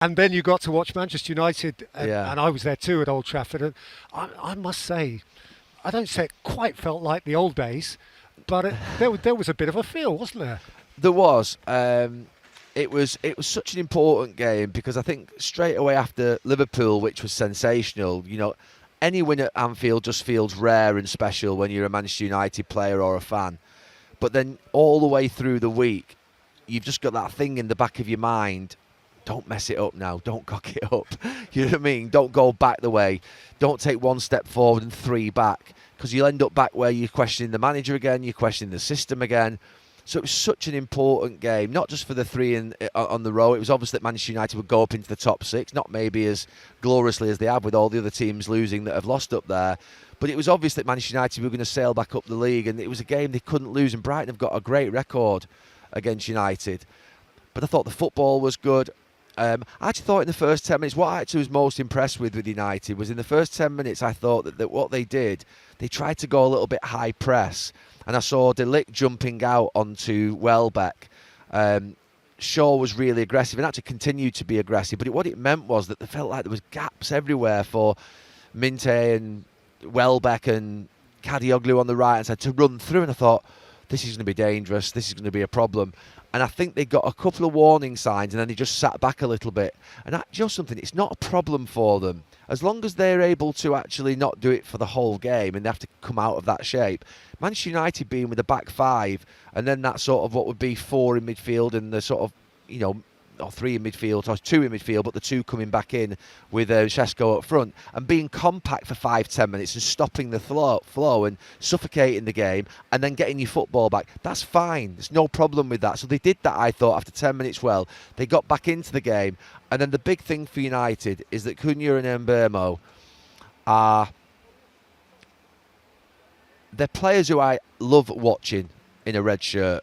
And then you got to watch Manchester United, Yeah. and I was there too at Old Trafford. And I must say, I don't say it quite felt like the old days, but there was a bit of a feel, wasn't there? There was. It was such an important game because I think straight away after Liverpool, which was sensational, any win at Anfield just feels rare and special when you're a Manchester United player or a fan. But then all the way through the week, you've just got that thing in the back of your mind. Don't mess it up now. Don't cock it up. You know what I mean? Don't go back the way. Don't take one step forward and three back because you'll end up back where you're questioning the manager again, you're questioning the system again. So it was such an important game, not just for the three on the row. It was obvious that Manchester United would go up into the top six, not maybe as gloriously as they have with all the other teams losing that have lost up there. But it was obvious that Manchester United were going to sail back up the league, and it was a game they couldn't lose. And Brighton have got a great record against United. But I thought the football was good. I actually thought in the first 10 minutes, what I actually was most impressed with United was in the first 10 minutes, I thought that what they did, they tried to go a little bit high press. And I saw De Ligt jumping out onto Welbeck. Shaw was really aggressive and actually continued to be aggressive. But what it meant was that it felt like there was gaps everywhere for Minte and Welbeck and Kadioglu on the right hand side to run through. And I thought, this is going to be dangerous. This is going to be a problem. And I think they got a couple of warning signs and then they just sat back a little bit. And that's just something, it's not a problem for them. As long as they're able to actually not do it for the whole game and they have to come out of that shape. Manchester United being with a back five and then that sort of what would be four in midfield and the sort of, or three in midfield, or two in midfield, but the two coming back in with Šeško up front and being compact for 5-10 minutes and stopping the flow and suffocating the game and then getting your football back. That's fine. There's no problem with that. So they did that, I thought, after 10 minutes well. They got back into the game. And then the big thing for United is that Cunha and Mbeumo are... they're players who I love watching in a red shirt.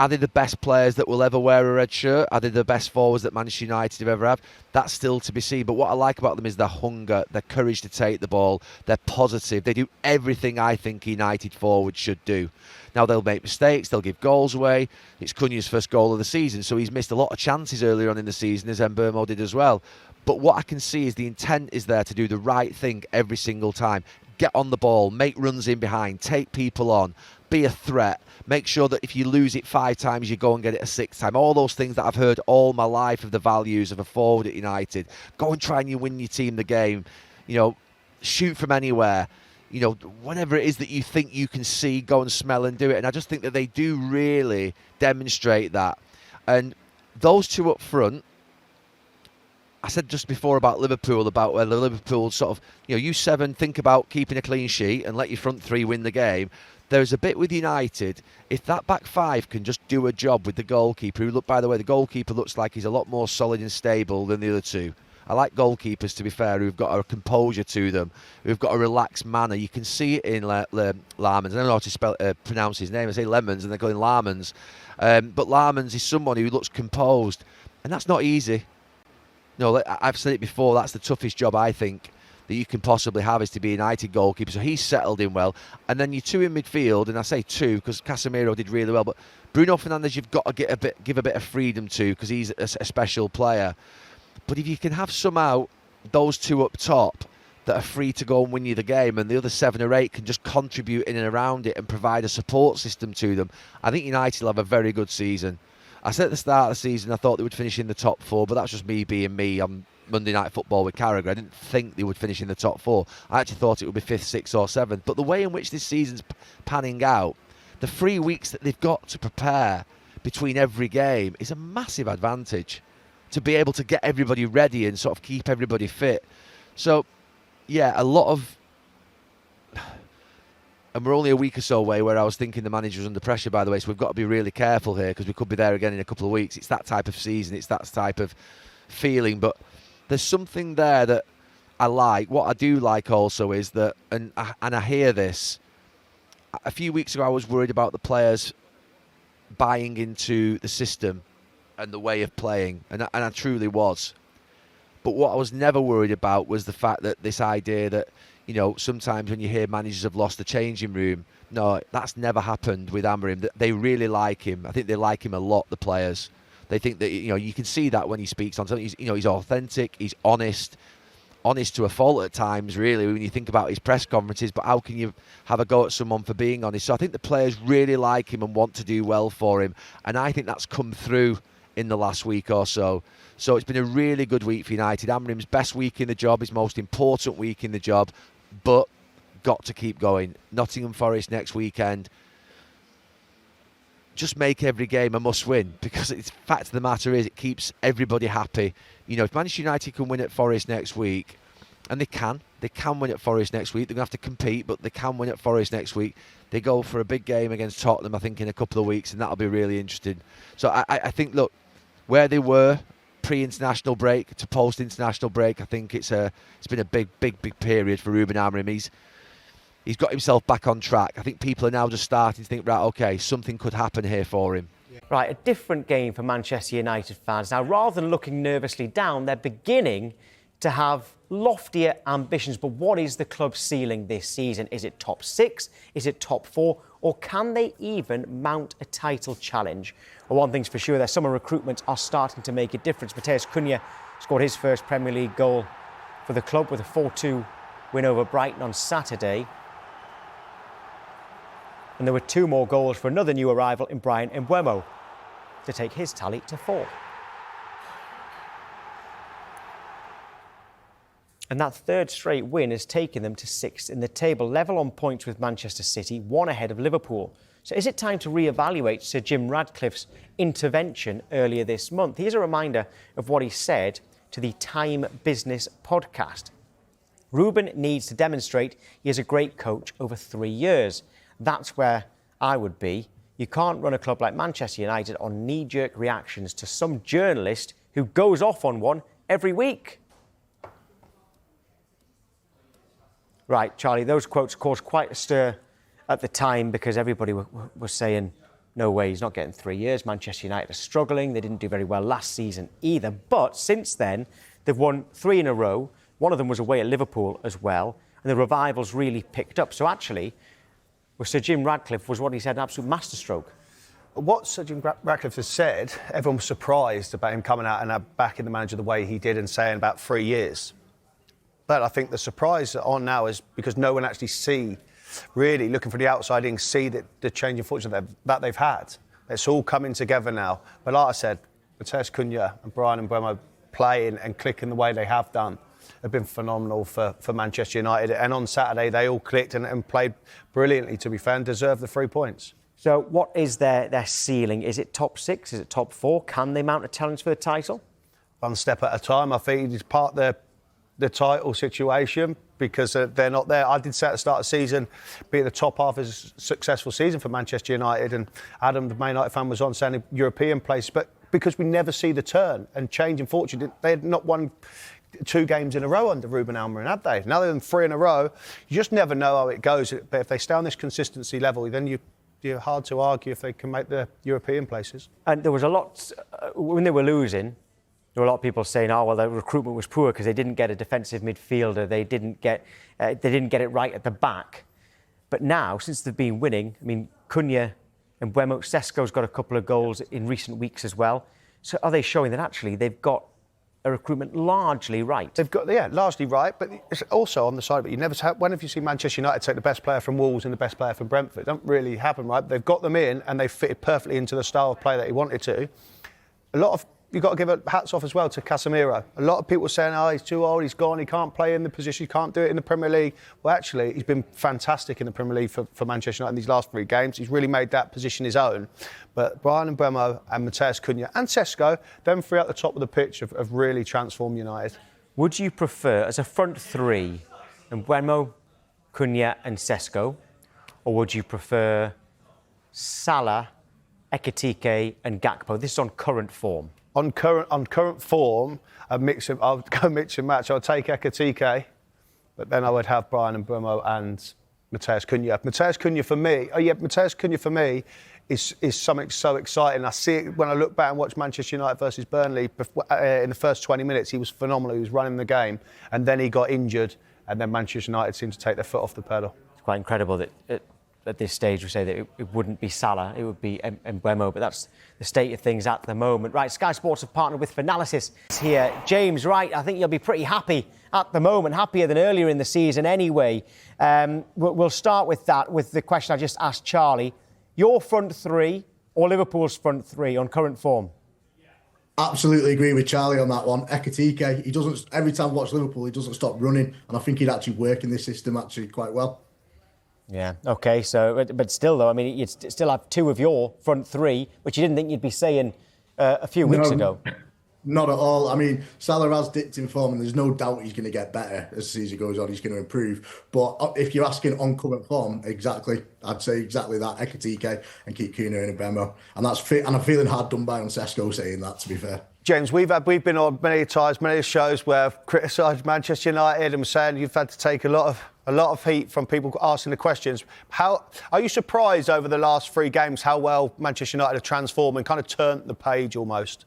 Are they the best players that will ever wear a red shirt? Are they the best forwards that Manchester United have ever had? That's still to be seen. But what I like about them is their hunger, their courage to take the ball. They're positive. They do everything I think United forwards should do. Now, they'll make mistakes. They'll give goals away. It's Cunha's first goal of the season, so he's missed a lot of chances earlier on in the season, as Mbeumo did as well. But what I can see is the intent is there to do the right thing every single time. Get on the ball, make runs in behind, take people on, be a threat. Make sure that if you lose it 5 times, you go and get it a 6th time. All those things that I've heard all my life of the values of a forward at United. Go and try and you win your team the game. Shoot from anywhere. Whatever it is that you think you can see, go and smell and do it. And I just think that they do really demonstrate that. And those two up front, I said just before about Liverpool, about where the Liverpool sort of, you 7 think about keeping a clean sheet and let your front 3 win the game. There's a bit with United, if that back 5 can just do a job with the goalkeeper, who, look, by the way, the goalkeeper looks like he's a lot more solid and stable than the other two. I like goalkeepers, to be fair, who've got a composure to them, who've got a relaxed manner. You can see it in Lamans. I don't know how to pronounce his name. I say Lemons and they're going Lamans. But Lamans is someone who looks composed, and that's not easy. No, I've said it before, that's the toughest job, I think, that you can possibly have, is to be a United goalkeeper. So he's settled in well. And then your 2 in midfield, and I say 2 because Casemiro did really well, but Bruno Fernandes you've got to give a bit of freedom to because he's a special player. But if you can have somehow those 2 up top that are free to go and win you the game and the other 7 or 8 can just contribute in and around it and provide a support system to them, I think United will have a very good season. I said at the start of the season I thought they would finish in the top 4, but that's just me being me. I'm Monday Night Football with Carragher. I didn't think they would finish in the top 4. I actually thought it would be 5th, 6th or 7th. But the way in which this season's panning out, the 3 weeks that they've got to prepare between every game is a massive advantage to be able to get everybody ready and sort of keep everybody fit. So, yeah, a lot of... And we're only a week or so away where I was thinking the manager was under pressure, by the way, so we've got to be really careful here because we could be there again in a couple of weeks. It's that type of season. It's that type of feeling. But there's something there that I like. What I do like also is that, and I hear this, a few weeks ago I was worried about the players buying into the system and the way of playing, and I truly was. But what I was never worried about was the fact that this idea that, sometimes when you hear managers have lost the changing room, no, that's never happened with Amorim. They really like him. I think they like him a lot, the players. They think that, you can see that when he speaks on something. He's authentic, he's honest to a fault at times, really, when you think about his press conferences. But how can you have a go at someone for being honest? So I think the players really like him and want to do well for him. And I think that's come through in the last week or so. So it's been a really good week for United. Amorim's best week in the job, his most important week in the job, but got to keep going. Nottingham Forest next weekend. Just make every game a must-win, because the fact of the matter is it keeps everybody happy. If Manchester United can win at Forest next week, and they can win at Forest next week. They're going to have to compete, but they can win at Forest next week. They go for a big game against Tottenham, I think, in a couple of weeks, and that'll be really interesting. So I think, look, where they were pre-international break to post-international break, I think it's been a big period for Ruben Amorim. He's got himself back on track. I think people are now just starting to think, right, OK, something could happen here for him. Right, a different game for Manchester United fans. Now, rather than looking nervously down, they're beginning to have loftier ambitions. But what is the club's ceiling this season? Is it top 6? Is it top 4? Or can they even mount a title challenge? Well, one thing's for sure, their summer recruitments are starting to make a difference. Matheus Cunha scored his first Premier League goal for the club with a 4-2 win over Brighton on Saturday. And there were 2 more goals for another new arrival in Bryan Mbeumo to take his tally to 4. And that third straight win has taken them to 6th in the table, level on points with Manchester City, 1 ahead of Liverpool. So is it time to re-evaluate Sir Jim Ratcliffe's intervention earlier this month? Here's a reminder of what he said to the Time Business podcast. Ruben needs to demonstrate he is a great coach over 3 years. That's where I would be. You can't run a club like Manchester United on knee-jerk reactions to some journalist who goes off on one every week. Right, Charlie, those quotes caused quite a stir at the time because everybody was saying, no way, he's not getting 3 years. Manchester United are struggling. They didn't do very well last season either. But since then, they've won 3 in a row. One of them was away at Liverpool as well. And the revival's really picked up. So actually, well, Sir Jim Ratcliffe was what he said, an absolute masterstroke. What Sir Jim Ratcliffe has said, everyone was surprised about him coming out and backing the manager the way he did and saying about 3 years. But I think the surprise on now is because no one actually really looking for the outside in, see the change in fortune that they've had. It's all coming together now. But like I said, Matheus Cunha and Bryan Mbeumo playing and clicking the way they have done have been phenomenal for Manchester United. And on Saturday, they all clicked and played brilliantly, to be fair, and deserved the 3 points. So what is their ceiling? Is it top 6? Is it top 4? Can they mount a challenge for the title? One step at a time. I think it's part of the title situation because they're not there. I did say at the start of the season, be at the top half is a successful season for Manchester United. And Adam, the Man United fan, was on saying a European place. But because we never see the turn and change in fortune, they had not won 2 games in a row under Ruben Amorim, had they? Now they're in 3 in a row. You just never know how it goes. But if they stay on this consistency level, then you're hard to argue if they can make the European places. And there was a lot, when they were losing, there were a lot of people saying, oh, well, the recruitment was poor because they didn't get a defensive midfielder. They didn't get it right at the back. But now, since they've been winning, I mean, Cunha and Mbeumo, Sesko's got a couple of goals in recent weeks as well. So are they showing that actually they've got a recruitment largely right? They've got, largely right, but it's also on the side. But when have you seen Manchester United take the best player from Wolves and the best player from Brentford? It doesn't really happen, right? They've got them in and they've fitted perfectly into the style of play that he wanted to. You've got to give hats off as well to Casemiro. A lot of people saying, oh, he's too old, he's gone, he can't play in the position, he can't do it in the Premier League. Well, actually, he's been fantastic in the Premier League for Manchester United in these last 3 games. He's really made that position his own. But Bryan Mbeumo and Matheus Cunha and Sesko, them 3 at the top of the pitch have really transformed United. Would you prefer, as a front 3, Mbeumo, Cunha and Sesko, or would you prefer Salah, Ekitike and Gakpo? This is on current form. On current form, I'll go mix and match. I'll take Ekitike, but then I would have Bryan Mbeumo and Matheus Cunha. Matheus Cunha for me is something so exciting. I see it when I look back and watch Manchester United versus Burnley. In the first 20 minutes, he was phenomenal. He was running the game, and then he got injured, and then Manchester United seemed to take their foot off the pedal. It's quite incredible that at this stage would say that it wouldn't be Salah, it would be Mbeumo, but that's the state of things at the moment. Right, Sky Sports have partnered with Finalysis here. James, right, I think you'll be pretty happy at the moment, happier than earlier in the season anyway. We'll start with that, with the question I just asked Charlie. Your front three or Liverpool's front three on current form? Absolutely agree with Charlie on that one. Ekitike, he doesn't, every time I watch Liverpool, he doesn't stop running, and I think he'd actually work in this system actually quite well. Yeah, OK, so, but still, though, I mean, you'd still have two of your front three, which you didn't think you'd be saying a few weeks ago. Not at all. I mean, Salah has dipped in form, and there's no doubt he's going to get better as the season goes on. He's going to improve. But if you're asking on current form, exactly, I'd say exactly that. Ekitike and keep Kuna and Mbeumo, and that's fit. And I'm feeling hard done by on Sesko saying that. To be fair, James, we've been on many times, many shows where I've criticised Manchester United and saying you've had to take a lot of heat from people asking the questions. How are you surprised over the last 3 games how well Manchester United have transformed and kind of turned the page almost?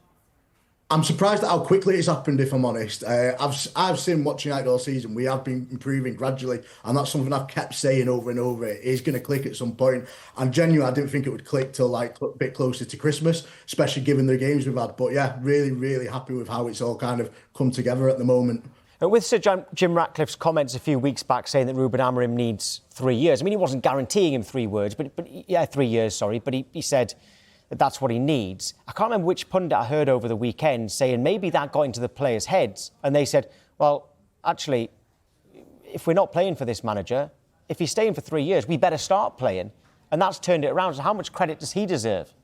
I'm surprised at how quickly it's happened, if I'm honest. I've seen watching United all season. We have been improving gradually, and that's something I've kept saying over and over. It is going to click at some point. And genuinely, I didn't think it would click till like a bit closer to Christmas, especially given the games we've had. But yeah, really, really happy with how it's all kind of come together at the moment. And with Sir Jim Ratcliffe's comments a few weeks back saying that Ruben Amorim needs 3 years. I mean, he wasn't guaranteeing him 3 years, but 3 years, sorry. But he said that's what he needs. I can't remember which pundit I heard over the weekend saying maybe that got into the players' heads. And they said, well, actually, if we're not playing for this manager, if he's staying for 3 years, we better start playing. And that's turned it around. So how much credit does he deserve?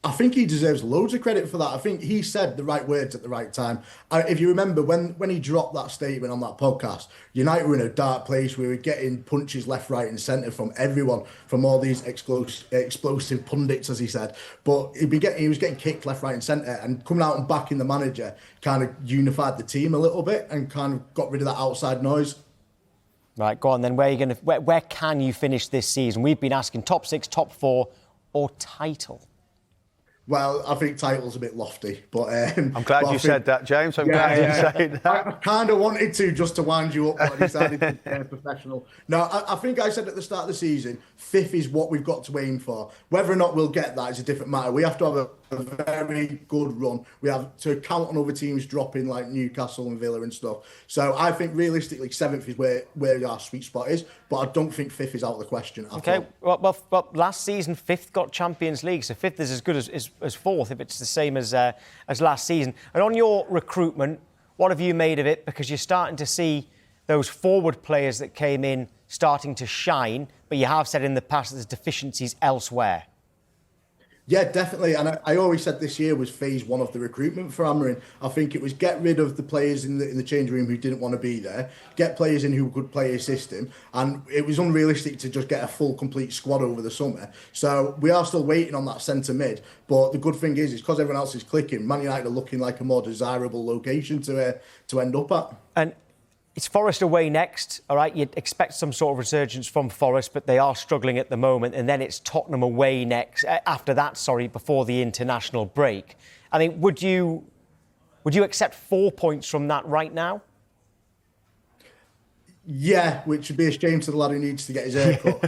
I think he deserves loads of credit for that. I think he said the right words at the right time. If you remember, when he dropped that statement on that podcast, United were in a dark place. We were getting punches left, right and centre from everyone, from all these explosive pundits, as he said. But he was getting kicked left, right and centre, and coming out and backing the manager kind of unified the team a little bit and kind of got rid of that outside noise. Right, go on then. Where can you finish this season? We've been asking top 6, top 4 or title. Well, I think title's a bit lofty, but I'm glad you said that, James. I'm glad you said that. I kind of wanted to, just to wind you up, but I decided to be professional. No, I think I said at the start of the season, 5th is what we've got to aim for. Whether or not we'll get that is a different matter. We have to have a very good run. We have to count on other teams dropping like Newcastle and Villa and stuff. So I think realistically 7th is where our sweet spot is, but I don't think 5th is out of the question. Okay, well, last season 5th got Champions League, so 5th is as good as 4th if it's the same as last season. And on your recruitment, what have you made of it? Because you're starting to see those forward players that came in starting to shine, but you have said in the past that there's deficiencies elsewhere. Yeah, definitely. And I always said this year was phase 1 of the recruitment for Amorim. I think it was get rid of the players in the change room who didn't want to be there, get players in who could play his system. And it was unrealistic to just get a full, complete squad over the summer. So we are still waiting on that centre mid. But the good thing is because everyone else is clicking, Man United are looking like a more desirable location to end up at. And it's Forest away next, all right? You'd expect some sort of resurgence from Forest, but they are struggling at the moment. And then it's Tottenham away next, before the international break. I mean, would you accept 4 points from that right now? Yeah, which would be a shame to the lad who needs to get his hair cut.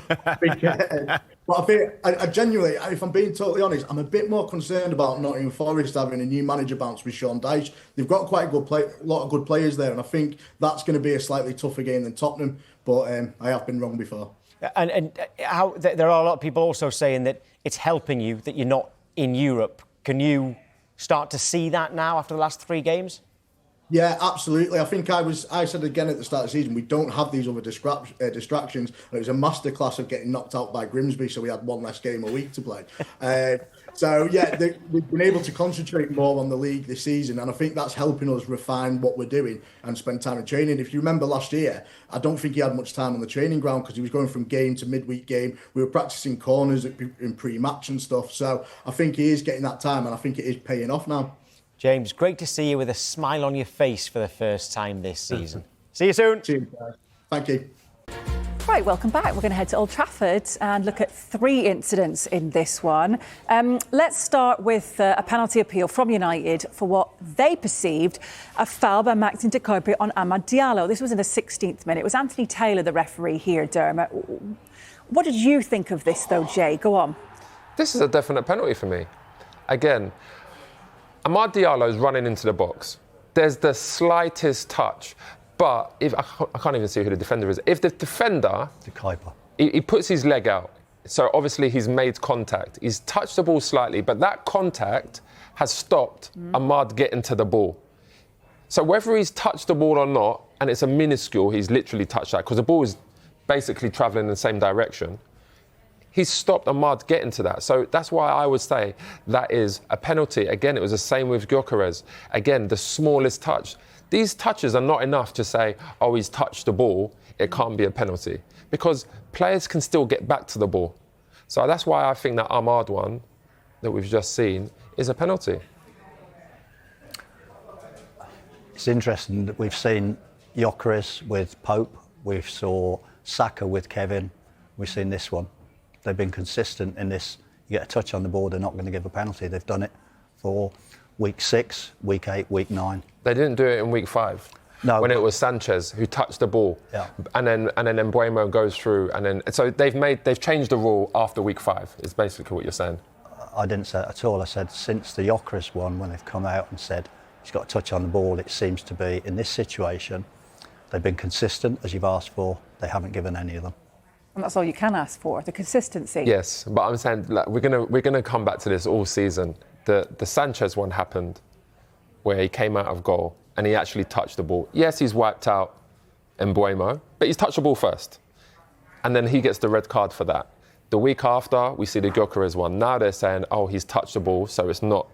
But I think, I genuinely, if I'm being totally honest, I'm a bit more concerned about Nottingham Forest having a new manager bounce with Sean Dyche. They've got quite a lot of good players there, and I think that's going to be a slightly tougher game than Tottenham. But I have been wrong before. And there are a lot of people also saying that it's helping you that you're not in Europe. Can you start to see that now after the last 3 games? Yeah, absolutely. I think I said again at the start of the season, we don't have these other distractions. And it was a masterclass of getting knocked out by Grimsby, so we had 1 less game a week to play. We've been able to concentrate more on the league this season, and I think that's helping us refine what we're doing and spend time in training. If you remember last year, I don't think he had much time on the training ground because he was going from game to midweek game. We were practicing corners in pre-match and stuff. So I think he is getting that time, and I think it is paying off now. James, great to see you with a smile on your face for the first time this season. See you soon. Cheers, guys. Thank you. Right, welcome back. We're going to head to Old Trafford and look at 3 incidents in this one. Let's start with a penalty appeal from United for what they perceived a foul by Maxime de Cuyper on Amad Diallo. This was in the 16th minute. It was Anthony Taylor, the referee here, Dermot. What did you think of this, though, Jay? Go on. This is a definite penalty for me. Again, Amad Diallo's running into the box. There's the slightest touch, but if I can't even see who the defender is. If the defender, The keeper. he puts his leg out, so obviously he's made contact. He's touched the ball slightly, but that contact has stopped Amad getting to the ball. So whether he's touched the ball or not, and it's a minuscule, he's literally touched that, because the ball is basically travelling in the same direction, he's stopped Amad getting to that. So that's why I would say that is a penalty. Again, it was the same with Gyökeres. Again, the smallest touch. These touches are not enough to say, oh, he's touched the ball, it can't be a penalty. Because players can still get back to the ball. So that's why I think that Amad one that we've just seen is a penalty. It's interesting that we've seen Gyökeres with Pope, we saw Saka with Kevin, we've seen this one. They've been consistent in this. You get a touch on the ball, they're not going to give a penalty. They've done it for week 6, week 8, week 9. They didn't do it in week 5. No, when it was Sanchez who touched the ball, Yeah. and then Mbeumo goes through, and then so they've changed the rule after week 5. Is basically what you're saying. I didn't say that at all. I said since the Gyökeres one, when they've come out and said he's got a touch on the ball, it seems to be in this situation. They've been consistent as you've asked for. They haven't given any of them. And that's all you can ask for, the consistency. Yes, but I'm saying like, we're gonna come back to this all season. The Sanchez one happened where he came out of goal and he actually touched the ball. Yes, he's wiped out Mbeumo, but he's touched the ball first, and then he gets the red card for that. The week after, we see the Gyökeres one. Now they're saying, oh, he's touched the ball, so it's not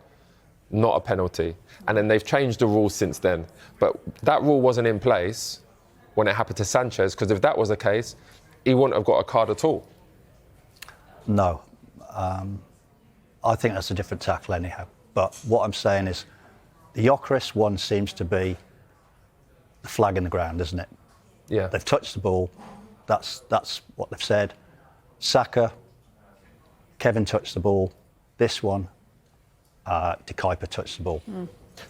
a penalty. And then they've changed the rules since then. But that rule wasn't in place when it happened to Sanchez, because if that was the case, he wouldn't have got a card at all. No. I think that's a different tackle anyhow. But what I'm saying is the Gyökeres one seems to be the flag in the ground, isn't it? Yeah. They've touched the ball. That's what they've said. Saka, Kevin touched the ball. This one, De Kuyper touched the ball.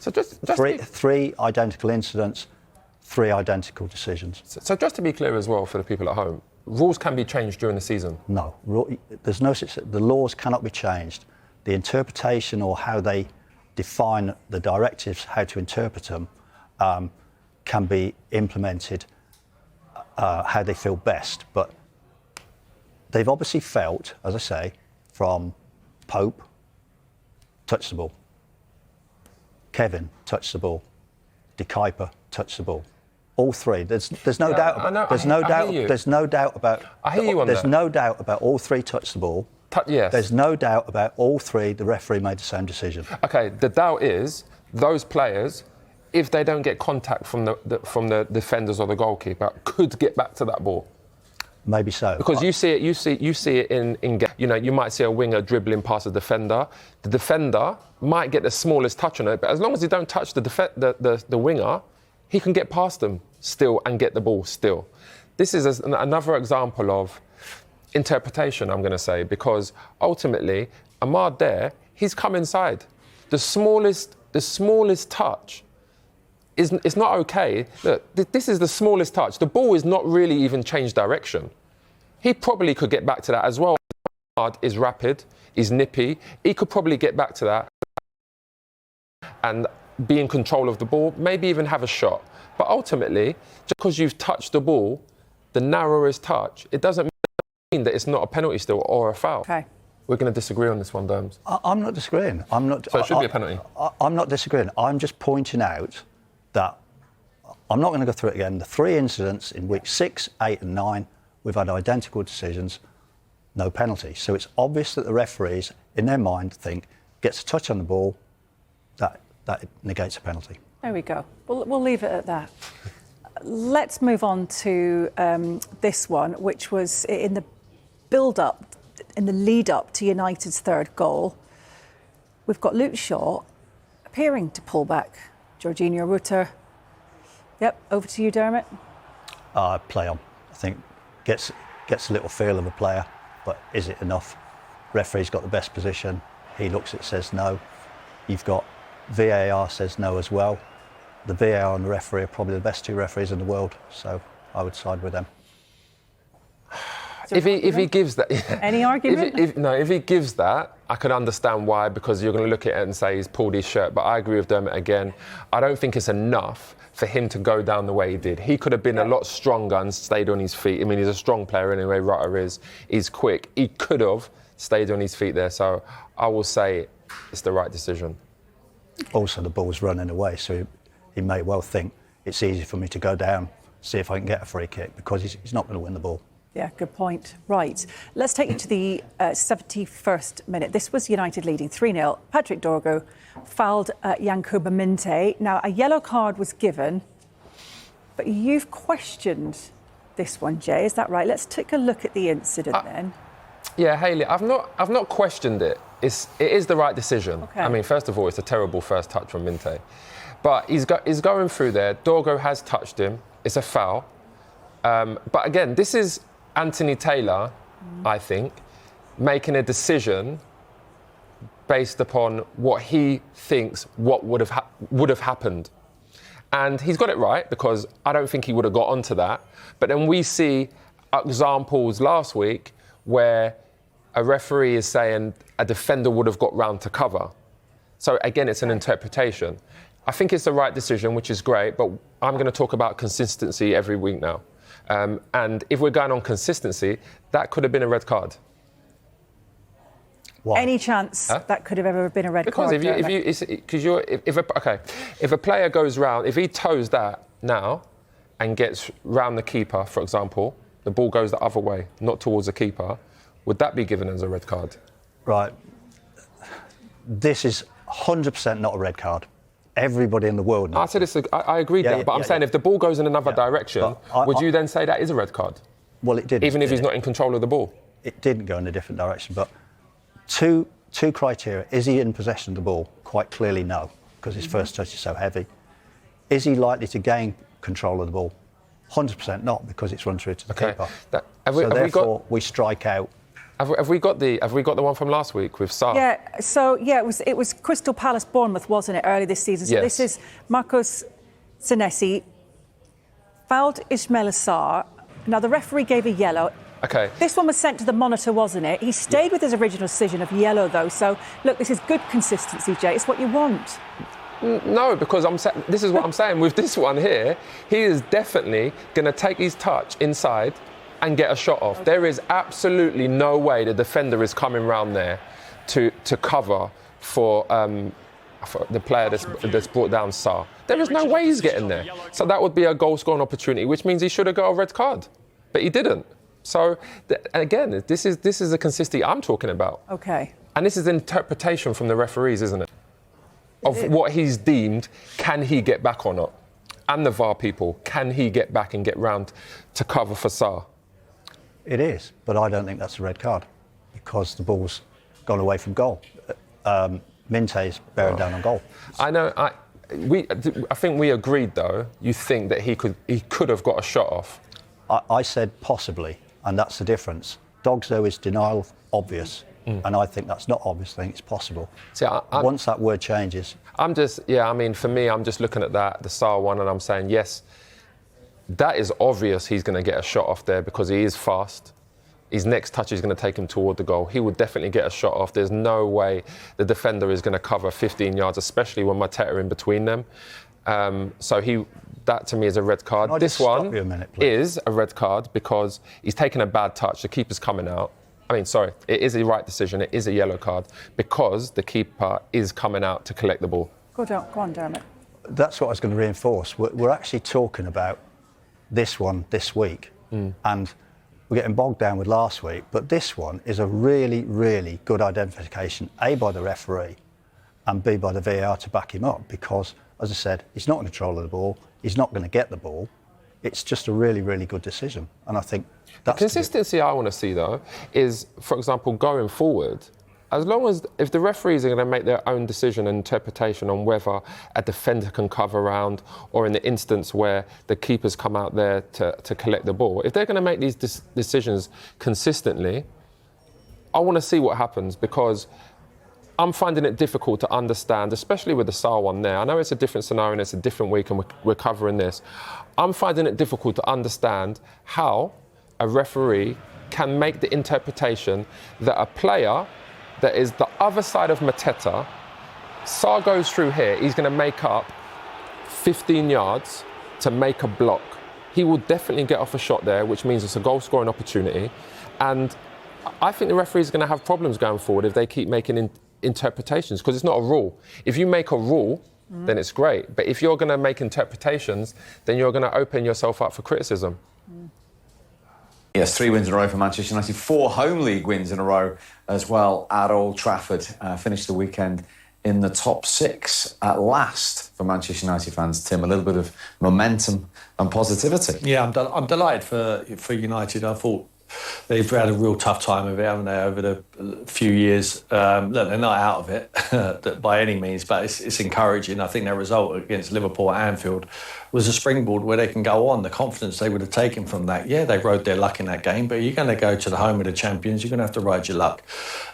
So just Three identical incidents, 3 identical decisions. So just to be clear as well for the people at home, rules can be changed during the season. No, there's no such. The laws cannot be changed. The interpretation or how they define the directives, how to interpret them, can be implemented how they feel best. But they've obviously felt, as I say, from Pope, touched the ball. Kevin touched the ball. De Kuyper touched the ball. All 3. There's no doubt. There's no doubt about. I hear you on There's that. no doubt about all 3 touched the ball. Yes. There's no doubt about all 3. The referee made the same decision. Okay, the doubt is those players, if they don't get contact from the defenders or the goalkeeper, could get back to that ball. Maybe so. Because you see it in you might see a winger dribbling past a defender. The defender might get the smallest touch on it, but as long as he don't touch the winger, he can get past them still and get the ball still. This is another example of interpretation, I'm going to say, because ultimately Amad there, he's come inside. The smallest touch it's not okay. Look, this is the smallest touch. The ball is not really even changed direction. He probably could get back to that as well. Amad is rapid, he's nippy. He could probably get back to that and be in control of the ball, maybe even have a shot. But ultimately, just because you've touched the ball, the narrowest touch, it doesn't mean that it's not a penalty still or a foul. Okay. We're going to disagree on this one, Derms. I'm not disagreeing. So it should be a penalty. I'm not disagreeing. I'm just pointing out that I'm not going to go through it again. The 3 incidents in week 6, 8 and 9, we've had identical decisions, no penalty. So it's obvious that the referees, in their mind, think gets a touch on the ball, that negates a penalty. There we go. We'll leave it at that. Let's move on to this one, which was in the build-up, in the lead-up to United's 3rd goal. We've got Luke Shaw appearing to pull back. Jorginho Rutter. Yep, over to you, Dermot. Play on. I think gets a little feel of a player, but is it enough? Referee's got the best position. He looks at it, says no. You've got VAR says no as well. The VAR and the referee are probably the best 2 referees in the world, so I would side with them. If he gives that, Any argument? If he gives that, I can understand why, because you're going to look at it and say he's pulled his shirt. But I agree with Dermot again. I don't think it's enough for him to go down the way he did. He could have been a lot stronger and stayed on his feet. I mean, he's a strong player anyway. Rutter is. He's quick. He could have stayed on his feet there. So I will say it's the right decision. Also, the ball's running away, so he may well think it's easy for me to go down, see if I can get a free kick, because he's not going to win the ball. Yeah, good point. Right. Let's take you to the 71st minute. This was United leading 3-0. Patrick Dorgo fouled Yankuba Minte. Now, a yellow card was given, but you've questioned this one, Jay. Is that right? Let's take a look at the incident then. Yeah, Hayley, I've not questioned it. It is the right decision. Okay. I mean, first of all, it's a terrible first touch from Minte. But he's going through there. Dorgo has touched him. It's a foul. But again, this is Anthony Taylor, I think, making a decision based upon what he thinks would have happened. And he's got it right, because I don't think he would have got onto that. But then we see examples last week where a referee is saying a defender would have got round to cover. So again, it's an interpretation. I think it's the right decision, which is great, but I'm going to talk about consistency every week now. And if we're going on consistency, that could have been a red card. Why? Any chance that could have ever been a red Because card? if a player goes round, if he toes that now and gets round the keeper, for example, the ball goes the other way, not towards the keeper, would that be given as a red card? Right. This is 100% not a red card. Everybody in the world knows. I said it's. I agree that, but I'm saying if the ball goes in another direction, would you then say that is a red card? Well, it did. Even if he's not in control of the ball? It didn't go in a different direction, but two criteria. Is he in possession of the ball? Quite clearly no, because his first touch is so heavy. Is he likely to gain control of the ball? 100% not, because it's run through to the keeper. We strike out. Have we got the one from last week with Sarr? Yeah. So it was Crystal Palace Bournemouth, wasn't it, early this season? So yes. This is Marcos Senesi fouled Ismail Sarr. Now the referee gave a yellow. Okay. This one was sent to the monitor, wasn't it? He stayed with his original decision of yellow, though. So look, this is good consistency, Jay. It's what you want. No, because this is what I'm saying. With this one here, he is definitely going to take his touch inside and get a shot off. Okay. There is absolutely no way the defender is coming round there to cover for the player that's brought down Sarr. There is no way he's getting there. So that would be a goal-scoring opportunity, which means he should have got a red card. But he didn't. So, again, this is the consistency I'm talking about. Okay. And this is interpretation from the referees, isn't it? Of what he's deemed, can he get back or not? And the VAR people, can he get back and get round to cover for Sarr? It is, but I don't think that's a red card, because the ball's gone away from goal. Minte's bearing down on goal. I know. I think we agreed, though. You think that he could have got a shot off. I said possibly, and that's the difference. Dogso is denial obvious, and I think that's not obvious. I think it's possible. See, once that word changes, for me, I'm just looking at the Sarr one, and I'm saying yes. That is obvious he's going to get a shot off there, because he is fast. His next touch is going to take him toward the goal. He would definitely get a shot off. There's no way the defender is going to cover 15 yards, especially when Mateta in between them. That to me is a red card. This one is a red card because he's taken a bad touch. The keeper's coming out. It is a right decision. It is a yellow card because the keeper is coming out to collect the ball. Go on, Dermot. That's what I was going to reinforce. We're actually talking about this one this week, and we're getting bogged down with last week, but this one is a really, really good identification, A, by the referee, and B, by the VAR to back him up, because, as I said, he's not in control of the ball, he's not going to get the ball. It's just a really, really good decision, and I think that's... The consistency I want to see, though, is, for example, going forward, as long as, if the referees are going to make their own decision and interpretation on whether a defender can cover around, or in the instance where the keepers come out there to collect the ball, if they're going to make these decisions consistently, I want to see what happens, because I'm finding it difficult to understand, especially with the Sarr one there. I know it's a different scenario and it's a different week and we're covering this. I'm finding it difficult to understand how a referee can make the interpretation that a player that is the other side of Mateta, Sarr goes through here, he's going to make up 15 yards to make a block. He will definitely get off a shot there, which means it's a goal-scoring opportunity. And I think the referees are going to have problems going forward if they keep making interpretations, because it's not a rule. If you make a rule, then it's great. But if you're going to make interpretations, then you're going to open yourself up for criticism. Yes, 3 wins in a row for Manchester United, 4 home league wins in a row as well at Old Trafford. Finished the weekend in the top 6 at last for Manchester United fans. Tim, a little bit of momentum and positivity. Yeah, I'm delighted for United. I thought they've had a real tough time of it, haven't they, over the few years. Look, they're not out of it by any means, but it's encouraging. I think their result against Liverpool at Anfield was a springboard where they can go on. The confidence they would have taken from that. Yeah, they rode their luck in that game, but you're going to go to the home of the champions, you're going to have to ride your luck.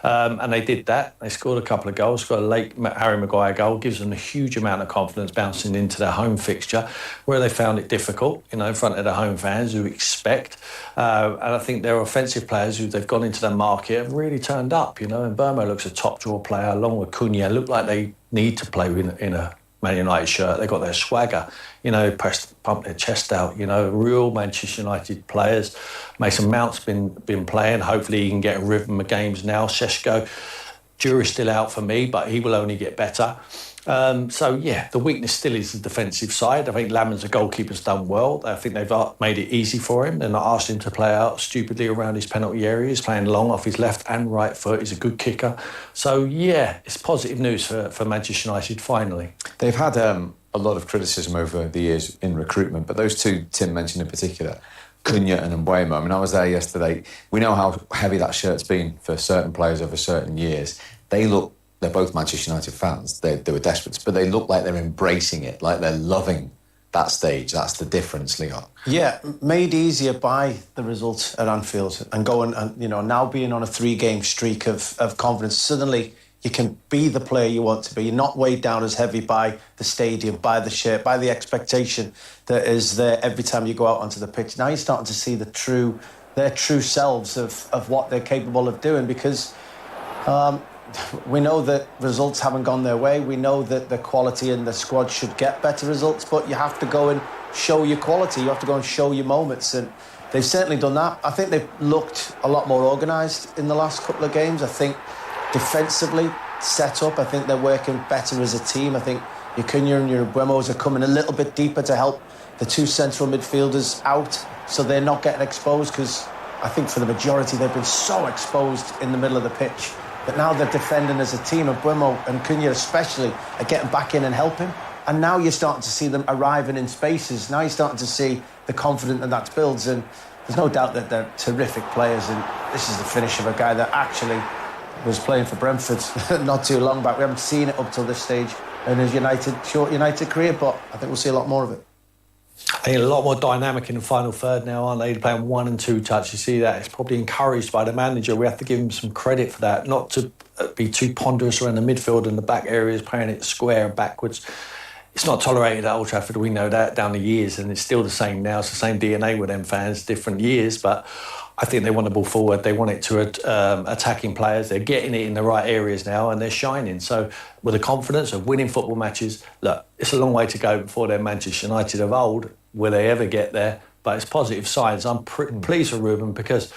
And they did that. They scored a couple of goals, got a late Harry Maguire goal, gives them a huge amount of confidence bouncing into their home fixture, where they found it difficult, in front of the home fans who expect. And I think their offensive players who they've gone into the market have really turned up, And Burmo looks a top draw player, along with Cunha. Look like they need to play in a Man United shirt. They got their swagger, pump their chest out, real Manchester United players. Mason Mount's been playing. Hopefully he can get a rhythm of games now. Šeško, jury's still out for me, but he will only get better. The weakness still is the defensive side. I think Lammers, the goalkeeper's done well. I think they've made it easy for him. They're not asked him to play out stupidly around his penalty area. He's playing long off his left and right foot. He's a good kicker. So, it's positive news for Manchester United, finally. They've had a lot of criticism over the years in recruitment, but those two Tim mentioned in particular, Cunha and Mbeumo. I mean, I was there yesterday. We know how heavy that shirt's been for certain players over certain years. They're both Manchester United fans. They were desperate, but they look like they're embracing it, like they're loving that stage. That's the difference, Leon. Yeah, made easier by the result at Anfield and going and now being on a 3-game streak of confidence. Suddenly you can be the player you want to be. You're not weighed down as heavy by the stadium, by the shirt, by the expectation that is there every time you go out onto the pitch. Now you're starting to see their true selves of what they're capable of doing, because we know that results haven't gone their way. We know that the quality in the squad should get better results, but you have to go and show your quality. You have to go and show your moments, and they've certainly done that. I think they've looked a lot more organised in the last couple of games. I think defensively set up, I think they're working better as a team. I think your Cunha and your Mbeumo are coming a little bit deeper to help the two central midfielders out, so they're not getting exposed, because I think for the majority they've been so exposed in the middle of the pitch. But now they're defending as a team, and Mbeumo and Cunha especially are getting back in and helping. And now you're starting to see them arriving in spaces. Now you're starting to see the confidence that builds. And there's no doubt that they're terrific players. And this is the finish of a guy that actually was playing for Brentford not too long back. We haven't seen it up till this stage in his short United career, but I think we'll see a lot more of it. I think a lot more dynamic in the final third now, aren't they? They're playing 1 and 2 touch. You see that? It's probably encouraged by the manager. We have to give him some credit for that, not to be too ponderous around the midfield and the back areas, playing it square and backwards. It's not tolerated at Old Trafford. We know that down the years, and it's still the same now. It's the same DNA with them fans, different years, but I think they want the ball forward. They want it to attacking players. They're getting it in the right areas now, and they're shining. So with the confidence of winning football matches, look, it's a long way to go before they're Manchester United of old. Will they ever get there? But it's positive signs. I'm pleased with Ruben, because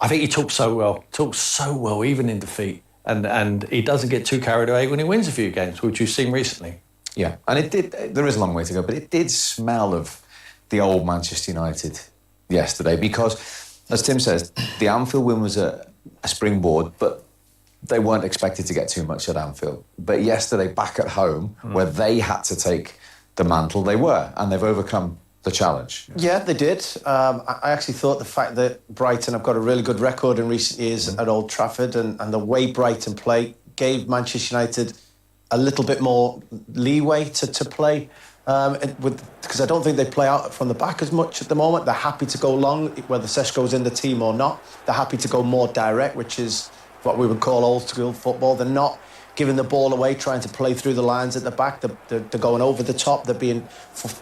I think he talks so well, even in defeat. And he doesn't get too carried away when he wins a few games, which we've seen recently. Yeah, and there is a long way to go, but it did smell of the old Manchester United yesterday, because, as Tim says, the Anfield win was a springboard, but they weren't expected to get too much at Anfield. But yesterday, back at home, where they had to take the mantle, they were, and they've overcome the challenge. Yeah, they did. I actually thought the fact that Brighton have got a really good record in recent years at Old Trafford, and the way Brighton play gave Manchester United a little bit more leeway to play, because I don't think they play out from the back as much at the moment. They're happy to go long, whether Šeško's in the team or not. They're happy to go more direct, which is what we would call old-school football. They're not giving the ball away, trying to play through the lines at the back. They're going over the top. They're being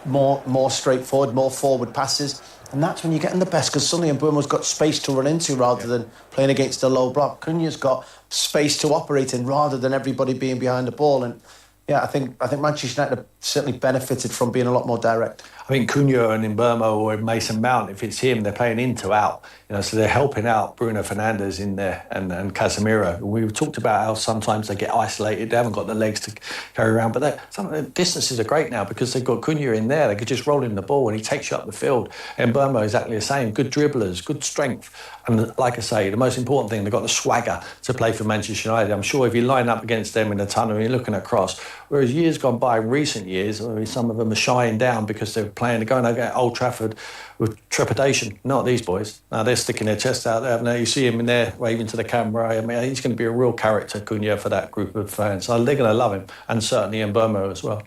more straightforward, more forward passes. And that's when you're getting the best, because suddenly Mbeumo's got space to run into rather than playing against a low block. Cunha's got space to operate in rather than everybody being behind the ball. And yeah, I think Manchester United have certainly benefited from being a lot more direct. I think Cunha and Mbeumo or Mason Mount, if it's him, they're playing into out. So they're helping out Bruno Fernandes in there and Casemiro. We've talked about how sometimes they get isolated, they haven't got the legs to carry around, but some of the distances are great now because they've got Cunha in there. They could just roll him the ball and he takes you up the field. And Mbeumo exactly the same. Good dribblers, good strength. And like I say, the most important thing, they've got the swagger to play for Manchester United. I'm sure if you line up against them in the tunnel, you're looking across. Whereas years gone by, recent years, some of them are shying down because they're going at Old Trafford with trepidation. Not these boys. Now they're sticking their chest out there, haven't they? You see him in there waving to the camera. I mean, he's going to be a real character, Cunha, for that group of fans. So they're going to love him, and certainly Mbeumo as well.